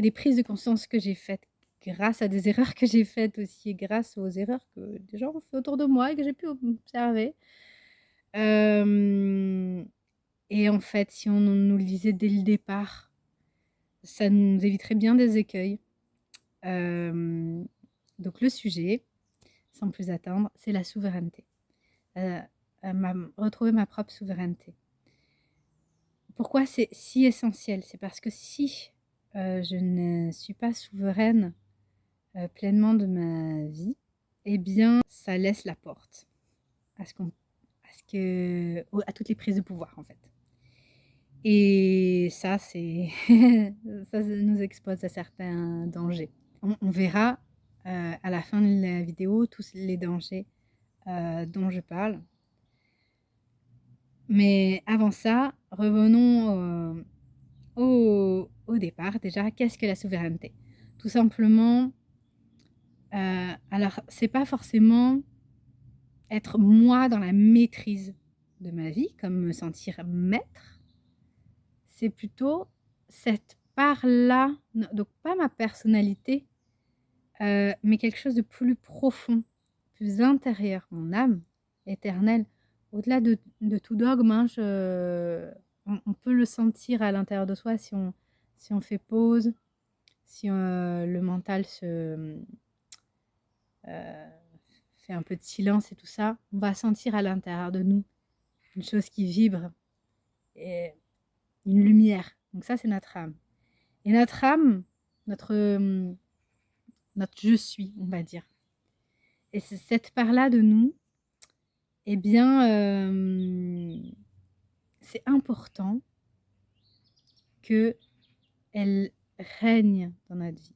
des prises de conscience que j'ai faites grâce à des erreurs que j'ai faites aussi et grâce aux erreurs que des gens ont fait autour de moi et que j'ai pu observer. Hem et en fait, si on nous le disait dès le départ, ça nous éviterait bien des écueils. Hem, donc le sujet, sans plus attendre, c'est la souveraineté. Heu, retrouver ma propre souveraineté. Pourquoi c'est si essentiel? C'est parce que si, je ne suis pas souveraine, pleinement de ma vie, eh bien, ça laisse la porte à ce qu'on à ce que au à toutes les prises de pouvoir, en fait. Et ça, c'est ça nous expose à certains dangers. On verra, à la fin de la vidéo tous les dangers, dont je parle. Mais avant ça, revenons, au départ déjà. Qu'est-ce que la souveraineté? Tout simplement, alors c'est pas forcément être moi dans la maîtrise de ma vie, comme me sentir maître. C'est plutôt cette part-là, donc pas ma personnalité, mais quelque chose de plus profond, plus intérieur, mon âme éternelle. Au-delà de tout dogme, hein, on peut le sentir à l'intérieur de soi si on fait pause, si, le mental fait un peu de silence et tout ça, on va sentir à l'intérieur de nous une chose qui vibre et une lumière. Donc ça, c'est notre âme. Et notre âme, notre, notre je suis, on va dire. Et c'est cette part-là de nous, eh bien, c'est important qu'elle règne dans notre vie.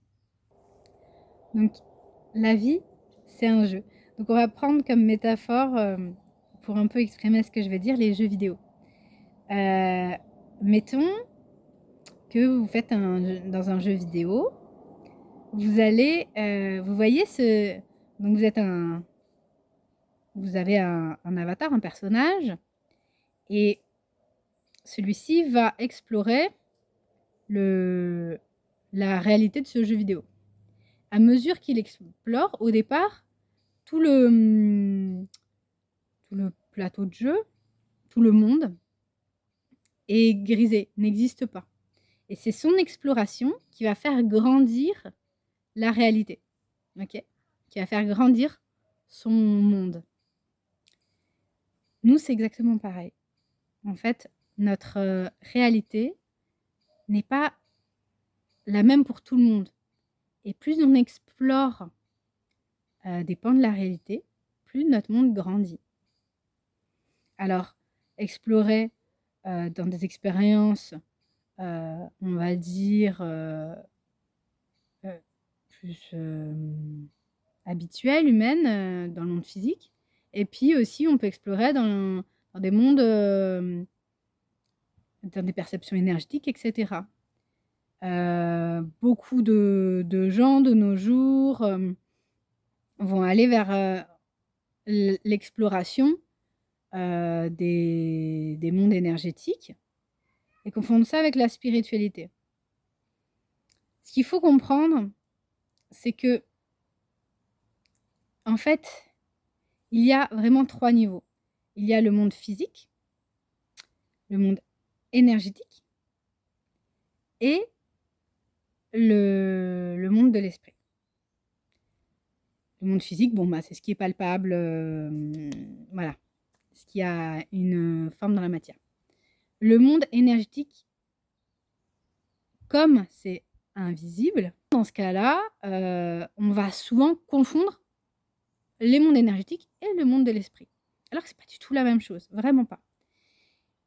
Donc, la vie, c'est un jeu. Donc, on va prendre comme métaphore, pour un peu exprimer ce que je vais dire, les jeux vidéo. Mettons que vous faites dans un jeu vidéo, vous allez, vous voyez donc vous avez un avatar, un personnage, et celui-ci va explorer la réalité de ce jeu vidéo. À mesure qu'il explore, au départ, tout le plateau de jeu, tout le monde est grisé, n'existe pas. Et c'est son exploration qui va faire grandir la réalité, ok? Qui va faire grandir son monde. Nous, c'est exactement pareil. En fait, notre réalité n'est pas la même pour tout le monde. Et plus on explore des pans de la réalité, plus notre monde grandit. Alors, explorer dans des expériences, on va dire, plus habituelles, humaines, dans le monde physique. Et puis aussi, on peut explorer dans des mondes, dans des perceptions énergétiques, etc. Beaucoup de gens de nos jours vont aller vers l'exploration des mondes énergétiques et confondent ça avec la spiritualité. Ce qu'il faut comprendre, c'est que, en fait, il y a vraiment 3 niveaux. Il y a le monde physique, le monde énergétique et le monde de l'esprit. Le monde physique, bon, bah, c'est ce qui est palpable, voilà, ce qui a une forme dans la matière. Le monde énergétique, comme c'est invisible, dans ce cas-là, on va souvent confondre les mondes énergétiques et le monde de l'esprit. Alors que c'est pas du tout la même chose, vraiment pas.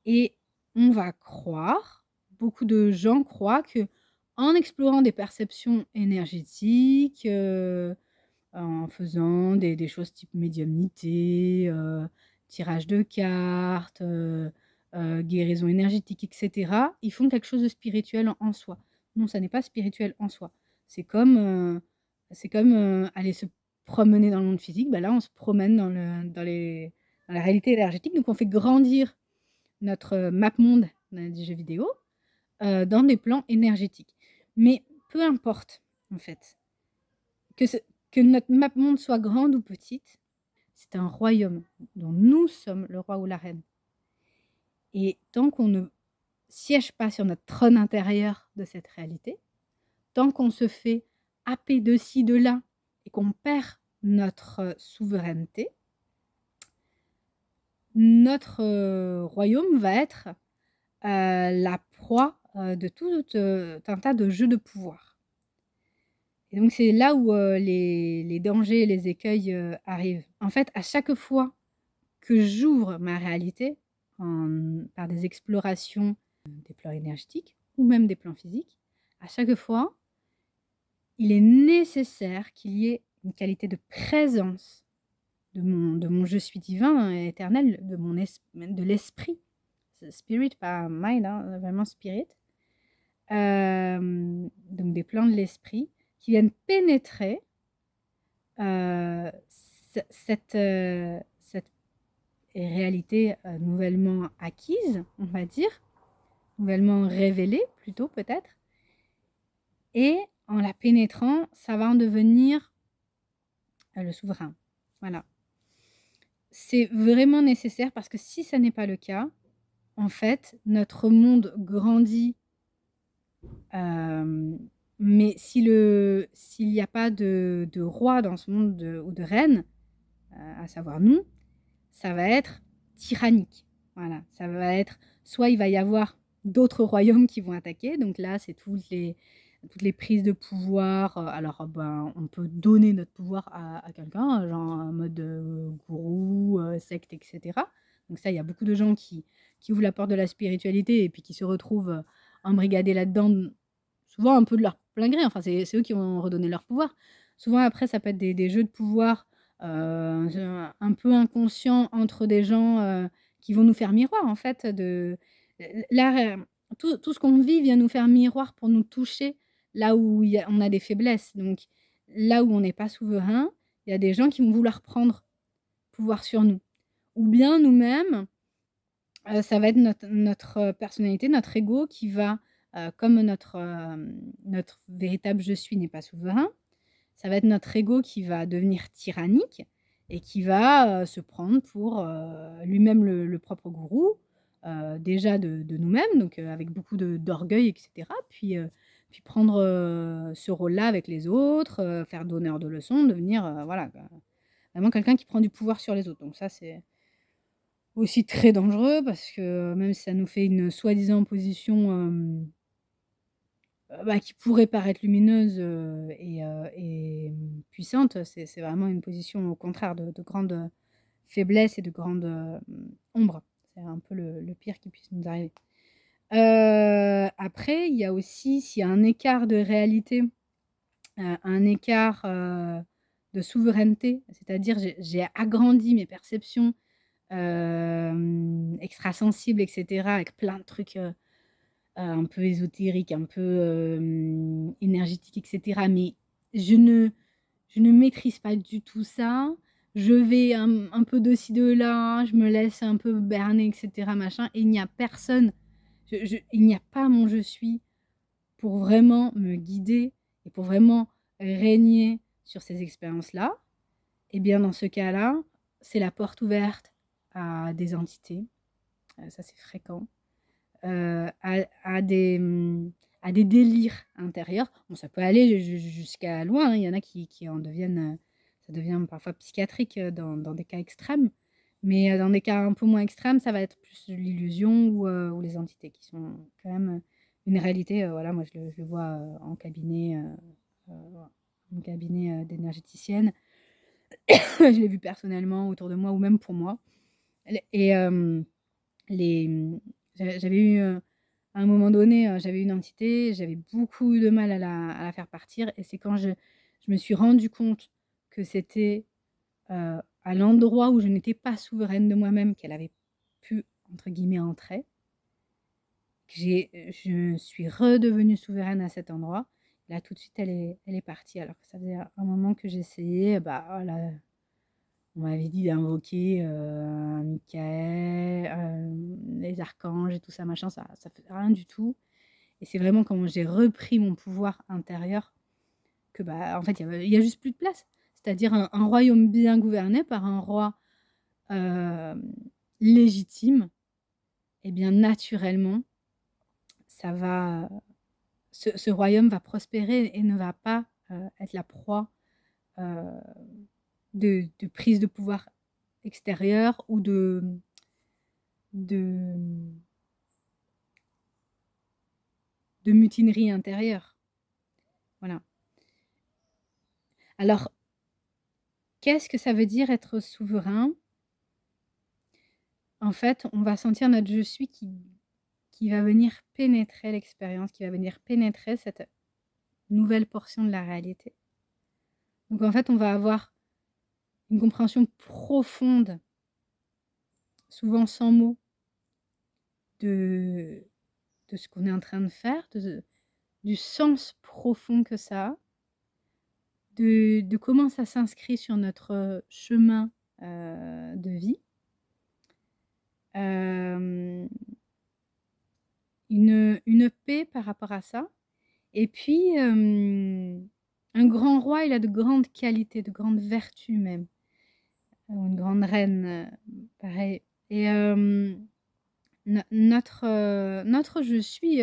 Et on va croire, beaucoup de gens croient qu'en explorant des perceptions énergétiques, en faisant des choses type médiumnité, tirage de cartes, guérison énergétique, et cetera, ils font quelque chose de spirituel en soi. Non, ça n'est pas spirituel en soi. C'est comme, aller se promener dans le monde physique, bah, là, on se promène dans la réalité énergétique, donc on fait grandir notre map monde du jeu vidéo, dans des plans énergétiques. Mais peu importe, en fait, que, que notre map monde soit grande ou petite, c'est un royaume dont nous sommes le roi ou la reine. Et tant qu'on ne siège pas sur notre trône intérieur de cette réalité, tant qu'on se fait happer de ci, de là, et qu'on perd notre souveraineté, notre royaume va être la proie de tout un tas de jeux de pouvoir. Et donc c'est là où les dangers et les écueils arrivent. En fait, à chaque fois que j'ouvre ma réalité par des explorations des plans énergétiques ou même des plans physiques, à chaque fois, il est nécessaire qu'il y ait une qualité de présence de mon je suis divin éternel, de l'esprit. Spirit, pas mind, hein, vraiment spirit. Donc des plans de l'esprit qui viennent pénétrer cette réalité nouvellement acquise, on va dire, nouvellement révélée plutôt peut-être. Et en la pénétrant, ça va en devenir le souverain. Voilà. C'est vraiment nécessaire parce que si ça n'est pas le cas, en fait, notre monde grandit, mais s'il n'y a pas de roi dans ce monde ou de reine, à savoir nous, ça va être tyrannique. Voilà, ça va être soit il va y avoir d'autres royaumes qui vont attaquer, donc là c'est toutes les prises de pouvoir. Alors ben, on peut donner notre pouvoir à quelqu'un, genre en mode gourou, secte, etc. Donc ça, il y a beaucoup de gens qui ouvrent la porte de la spiritualité et puis qui se retrouvent embrigadés là-dedans, souvent un peu de leur plein gré. Enfin, c'est eux qui ont redonné leur pouvoir. Souvent après, ça peut être des jeux de pouvoir un peu inconscients entre des gens qui vont nous faire miroir, en fait. Là, tout ce qu'on vit vient nous faire miroir pour nous toucher là où on a des faiblesses. Donc, là où on n'est pas souverain, il y a des gens qui vont vouloir prendre pouvoir sur nous. Ou bien nous-mêmes, ça va être notre personnalité, notre ego qui va, comme notre véritable je suis n'est pas souverain, ça va être notre ego qui va devenir tyrannique et qui va se prendre pour lui-même le propre gourou, déjà de nous-mêmes, donc avec beaucoup d'orgueil, etc. Puis prendre ce rôle-là avec les autres, faire donneur de leçons, devenir voilà, vraiment quelqu'un qui prend du pouvoir sur les autres. Donc ça, c'est aussi très dangereux parce que même si ça nous fait une soi-disant position bah, qui pourrait paraître lumineuse et puissante, c'est vraiment une position au contraire de grande faiblesse et de grande ombre. C'est un peu le pire qui puisse nous arriver. Après, il y a aussi, s'il y a un écart de réalité, un écart de souveraineté, c'est-à-dire j'ai agrandi mes perceptions extrasensibles, etc., avec plein de trucs un peu ésotériques, un peu énergétiques, etc. Mais je ne maîtrise pas du tout ça. Je vais un peu de ci, de là, je me laisse un peu berner, etc. Machin, et il n'y a personne, il n'y a pas mon je suis pour vraiment me guider et pour vraiment régner sur ces expériences-là. Et bien dans ce cas-là, c'est la porte ouverte à des entités, ça c'est fréquent, à des délires intérieurs. Bon, ça peut aller jusqu'à loin, hein. Il y en a qui en deviennent, ça devient parfois psychiatrique dans des cas extrêmes. Mais dans des cas un peu moins extrêmes, ça va être plus l'illusion ou les entités qui sont quand même une réalité. Voilà, moi je le vois en cabinet d'énergéticienne. Je l'ai vu personnellement autour de moi ou même pour moi. Et j'avais eu à un moment donné, j'avais une entité, j'avais beaucoup de mal à la faire partir, et c'est quand je me suis rendu compte que c'était à l'endroit où je n'étais pas souveraine de moi-même qu'elle avait pu, entre guillemets, entrer, que je suis redevenue souveraine à cet endroit. Là, tout de suite, elle est partie, alors que ça faisait un moment que j'essayais, bah voilà. On m'avait dit d'invoquer Michael, les archanges et tout ça, machin, ça fait rien du tout. Et c'est vraiment quand j'ai repris mon pouvoir intérieur que, en fait, il y a juste plus de place. C'est-à-dire un royaume bien gouverné par un roi légitime, et bien naturellement, ça va, ce royaume va prospérer et ne va pas être la proie de prise de pouvoir extérieure ou de, de mutinerie intérieure. Voilà. Alors, qu'est-ce que ça veut dire être souverain? En fait, on va sentir notre je suis qui va venir pénétrer l'expérience, qui va venir pénétrer cette nouvelle portion de la réalité. Donc en fait, on va avoir une compréhension profonde, souvent sans mots, de ce qu'on est en train de faire, du sens profond que ça a, de comment ça s'inscrit sur notre chemin de vie. Une paix par rapport à ça. Et puis, un grand roi, il a de grandes qualités, de grandes vertus même. Ou une grande reine, pareil. Et notre je suis,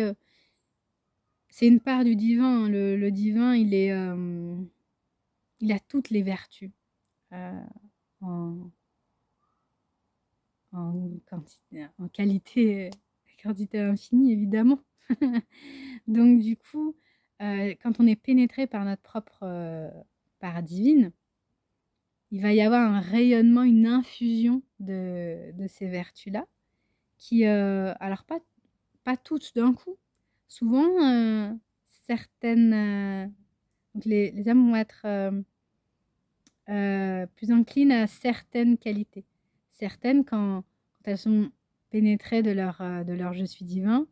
c'est une part du divin. Le divin, il a toutes les vertus en qualité infinie, évidemment. Donc du coup, quand on est pénétré par notre propre part divine, il va y avoir un rayonnement, une infusion de ces vertus-là qui, alors pas toutes d'un coup. Souvent, certaines, donc les âmes vont être plus inclines à certaines qualités. Certaines, quand elles sont pénétrées de leur je suis divin,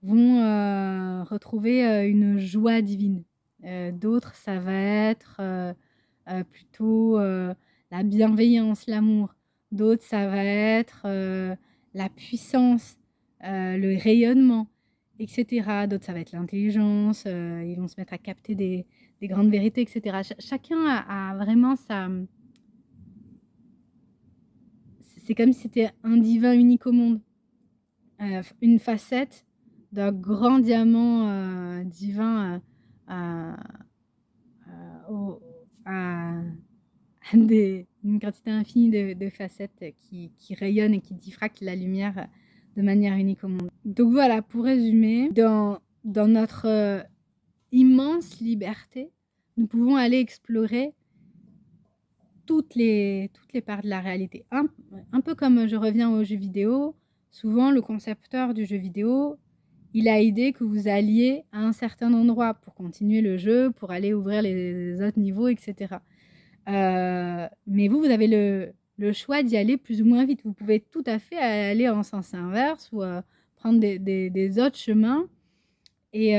vont retrouver une joie divine. D'autres, ça va être plutôt la bienveillance, l'amour. D'autres, ça va être la puissance, le rayonnement, etc. D'autres, ça va être l'intelligence, ils vont se mettre à capter des grandes vérités, etc. Chacun a vraiment sa... C'est comme si c'était un divin unique au monde. Une facette d'un grand diamant divin à une quantité infinie de facettes qui rayonnent et qui diffractent la lumière de manière unique au monde. Donc voilà, pour résumer, dans notre immense liberté, nous pouvons aller explorer toutes les parts de la réalité. Un peu comme je reviens aux jeux vidéo, souvent le concepteur du jeu vidéo, il a idée que vous alliez à un certain endroit pour continuer le jeu, pour aller ouvrir les autres niveaux, etc. Mais vous avez le choix d'y aller plus ou moins vite. Vous pouvez tout à fait aller en sens inverse ou prendre des autres chemins. Et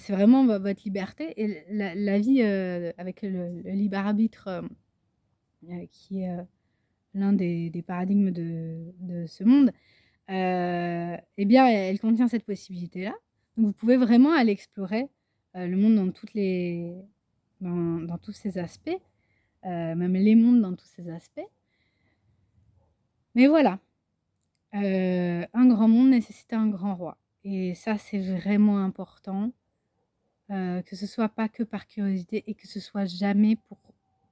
c'est vraiment votre liberté. Et la vie avec le libre arbitre, qui est l'un des paradigmes de ce monde, eh bien, elle contient cette possibilité-là. Donc vous pouvez vraiment aller explorer le monde dans tous ses aspects, même les mondes dans tous ses aspects. Mais voilà, un grand monde nécessite un grand roi. Et ça, c'est vraiment important, que ce soit pas que par curiosité et que ce soit jamais pour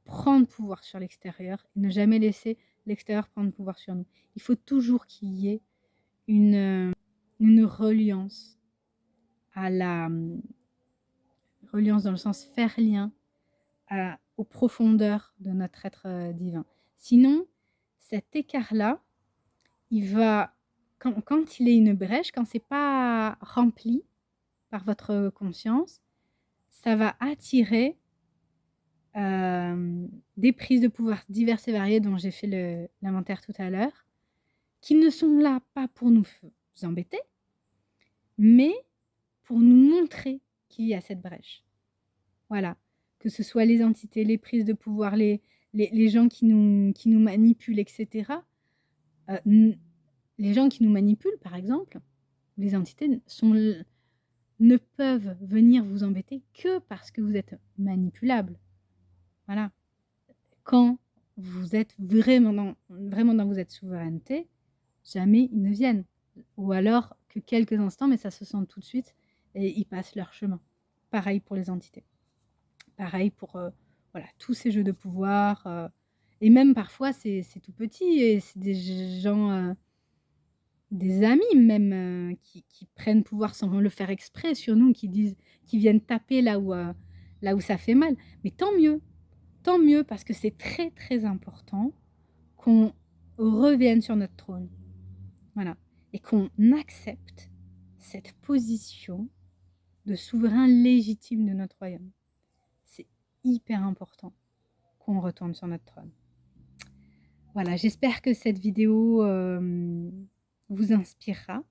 prendre pouvoir sur l'extérieur et ne jamais laisser l'extérieur prendre pouvoir sur nous. Il faut toujours qu'il y ait une reliance à la reliance dans le sens faire lien aux profondeurs de notre être divin. Sinon, cet écart-là, il va, quand il est une brèche, quand c'est pas rempli par votre conscience, ça va attirer des prises de pouvoir diverses et variées dont j'ai fait l'inventaire tout à l'heure, qui ne sont là pas pour nous embêter, mais pour nous montrer qu'il y a cette brèche. Voilà, que ce soit les entités, les prises de pouvoir, les gens qui nous manipulent, etc. Les gens qui nous manipulent, par exemple, les entités sont ne peuvent venir vous embêter que parce que vous êtes manipulable. Voilà. Quand vous êtes vraiment dans votre souveraineté, jamais ils ne viennent. Ou alors que quelques instants, mais ça se sent tout de suite et ils passent leur chemin. Pareil pour les entités. Pareil pour voilà, tous ces jeux de pouvoir. Et même parfois, c'est tout petit et c'est des gens, des amis même, qui prennent pouvoir sans le faire exprès sur nous, qui viennent taper là où ça fait mal. Mais tant mieux parce que c'est très, très important qu'on revienne sur notre trône. Voilà. Et qu'on accepte cette position de souverain légitime de notre royaume. C'est hyper important qu'on retourne sur notre trône. Voilà, j'espère que cette vidéo vous inspirera,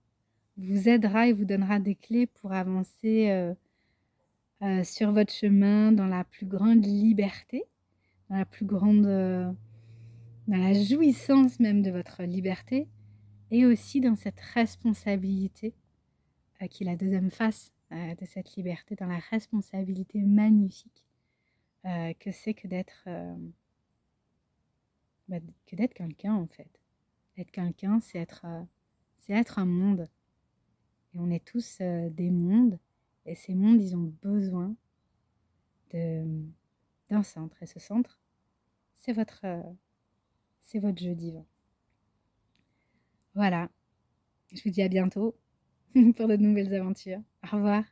vous aidera et vous donnera des clés pour avancer sur votre chemin dans la plus grande liberté, dans la plus grande, dans la jouissance même de votre liberté, et aussi dans cette responsabilité qui est la deuxième face de cette liberté, dans la responsabilité magnifique que c'est que d'être quelqu'un en fait. Être quelqu'un, c'est être un monde. Et on est tous des mondes. Et ces mondes, ils ont besoin d'un centre. Et ce centre, c'est votre jeu divin. Voilà. Je vous dis à bientôt pour de nouvelles aventures. Au revoir.